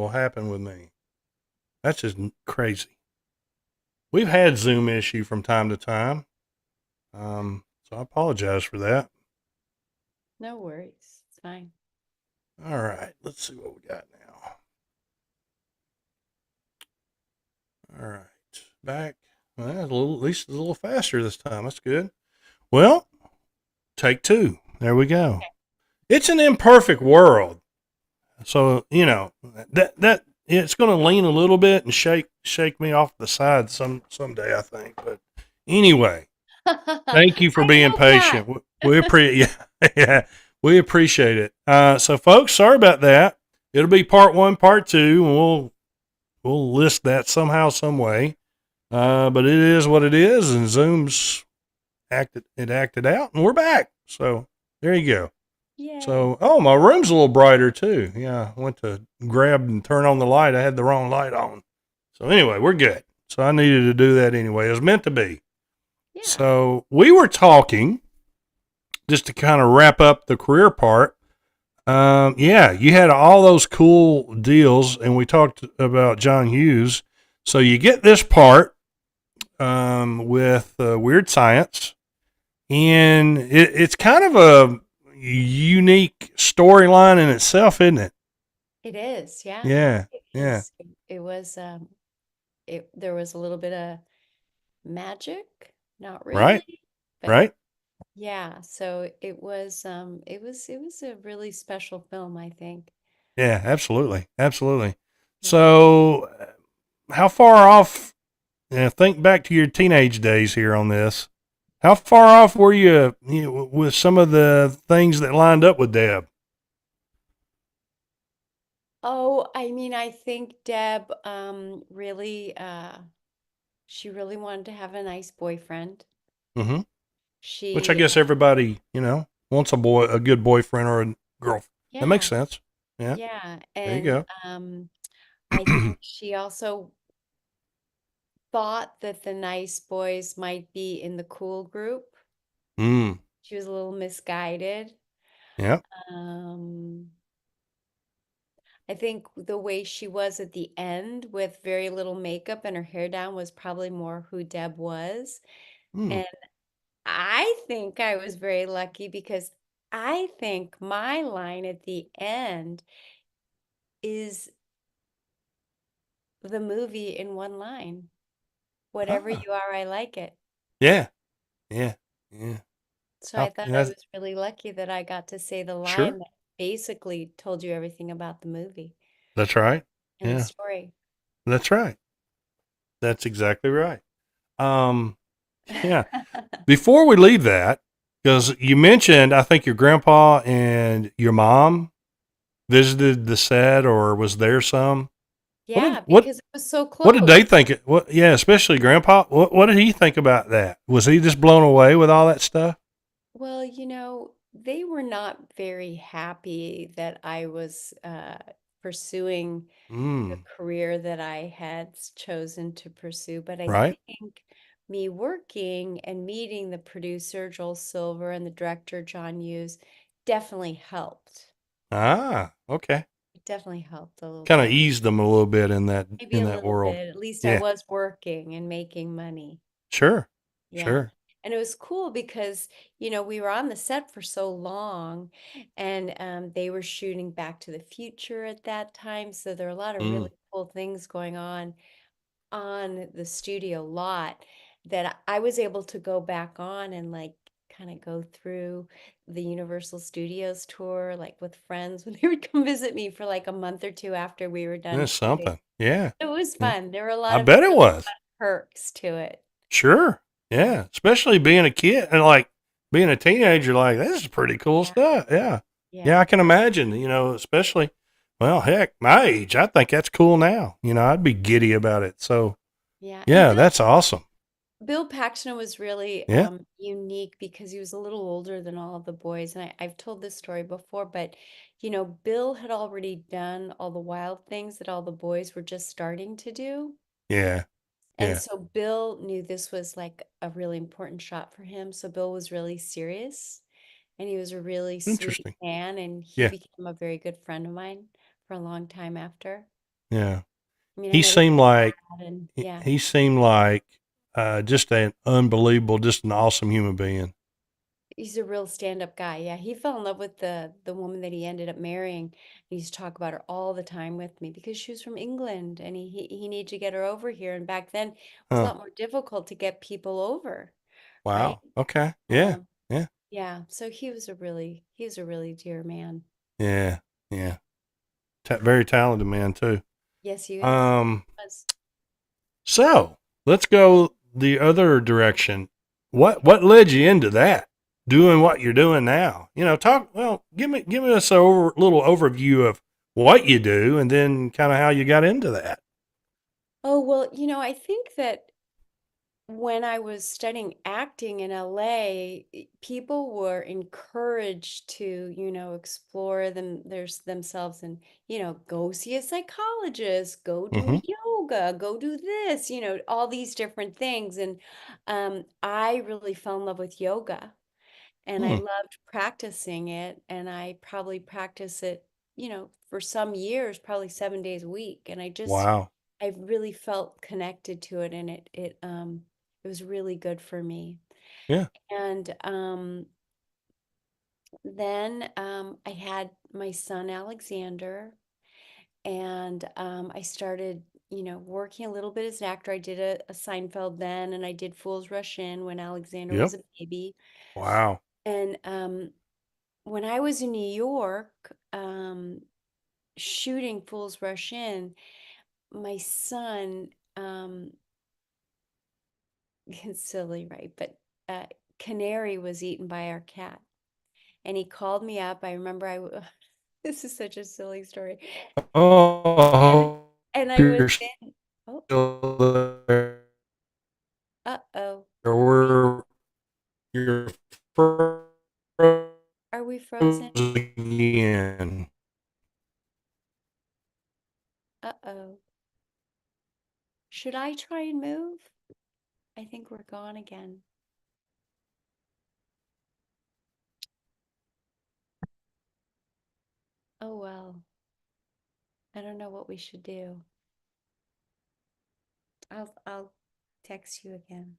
will happen with me. That's just crazy. We've had Zoom issue from time to time. So I apologize for that. No worries. It's fine. All right, let's see what we got now. All right, back. Well, at least a little faster this time. That's good. Well, take two. There we go. It's an imperfect world, so that it's going to lean a little bit and shake me off the side someday, I think. But anyway, thank you for I being hope not. patient. We appreciate yeah, we appreciate it. So folks, sorry about that. It'll be part one, part two, and we'll list that somehow, some way. But it is what it is, and Zoom's acted out, and we're back. So there you go. Yay. So, oh, my room's a little brighter too. Yeah, I went to grab and turn on the light. I had the wrong light on. So anyway, we're good. So I needed to do that anyway. It was meant to be. Yeah. So we were talking just to kind of wrap up the career part. Yeah, you had all those cool deals, and we talked about John Hughes. So you get this part with Weird Science, and it's kind of a unique storyline in itself, isn't it? It is. Yeah. Yeah, It yeah, is. It was there was a little bit of magic, not right, really, but right. yeah, so it was a really special film, I think. Yeah, absolutely, absolutely. Yeah. So, how far off? Think back to your teenage days here on this. How far off were you with some of the things that lined up with Deb? Oh, I mean, I think Deb really she really wanted to have a nice boyfriend. Mm-hmm. Which I She guess everybody, wants a good boyfriend or a girl. That makes Yeah, sense. Yeah, yeah. there you And go. I think she also thought that the nice boys might be in the cool group. Mm. She was a little misguided. Yeah. Um, I think the way she was at the end with very little makeup and her hair down was probably more who Deb was. Mm. And I think I was very lucky because I think my line at the end is the movie in one line. Whatever Ah. you are, I like it. Yeah. Yeah. Yeah. So I thought I That's, was really lucky that I got to say the line sure. that basically told you everything about the movie That's right. and the Yeah. story. That's right. That's exactly right. Um. Yeah. Before we leave that, because you mentioned, I think your grandpa and your mom visited the set or was there some. What did Yeah, what because it was so what did close. they think? What? Yeah, especially grandpa. What did he think about that? Was he just blown away with all that stuff? Well, they were not very happy that I was pursuing the Mm. career that I had chosen to pursue. But I Right. think me working and meeting the producer, Joel Silver, and the director, John Hughes, definitely helped. Ah. Okay. It definitely helped a little Kind of bit. eased them a little bit in that Maybe in a that little world. bit. At least I Yeah. was working and making money. Sure. Yeah. Sure. And it was cool because, we were on the set for so long and they were shooting Back to the Future at that time. So there are a lot of Mm. really cool things going on the studio lot that I was able to go back on and like kind of go through the Universal Studios tour, like with friends when they would come visit me for like a month or two after we were done That's shooting. something. Yeah. It was Yeah. fun. There were a lot I of bet it really was. fun perks to it. Sure. Yeah. Yeah. Especially being a kid and like being a teenager, like this is pretty cool Yeah. stuff. Yeah. Yeah. Yeah. I can imagine, especially, well, heck, my age, I think that's cool now. I'd be giddy about it. So, Yeah. And yeah, that's awesome. Bill Paxton was really Yeah. unique because he was a little older than all of the boys. And I've told this story before, but Bill had already done all the wild things that all the boys were just starting to do. Yeah. And Yeah. so Bill knew this was like a really important shot for him. So Bill was really serious and he was a really sweet Interesting. man. And he Yeah. became a very good friend of mine for a long time after. Yeah. I mean, I He met his seemed like dad and he yeah. he seemed like just an unbelievable, just an awesome human being. He's a real stand-up guy. Yeah, he fell in love with the woman that he ended up marrying. He used to talk about her all the time with me because she was from England and he needed to get her over here. And back then it was a Huh. lot more difficult to get people over, right? Wow. Okay. Yeah. Um, Yeah. yeah, so he was a really dear man. Yeah. Yeah. Very talented man too. Yes, he is. Um. Was. So let's go the other direction. What led you into that? Doing what you're doing now? Talk. Well, give me us a little overview of what you do, and then kind of how you got into that. Oh, well, I think that when I was studying acting in LA, people were encouraged to, explore themselves and, go see a psychologist, go do Mm-hmm. yoga, go do this, all these different things. And I really fell in love with yoga and I Hmm. loved practicing it. And I probably practice it, for some years, probably 7 days a week. And Wow. I really felt connected to it and it was really good for me. Yeah. And then I had my son Alexander, and I started, working a little bit as an actor. I did a Seinfeld then, and I did Fools Rush In when Alexander was Yep. a baby. Wow. And when I was in New York shooting Fools Rush In, my son, it's silly, right? But uh, Canary was eaten by our cat. And he called me up. I remember this is such a silly story. And Oh, and I was you're in, oh, still there. uh-oh. We're you're frozen Are we frozen? again. Uh-oh. Should I try and move? I think we're gone again. Oh well. I don't know what we should do. I'll text you again.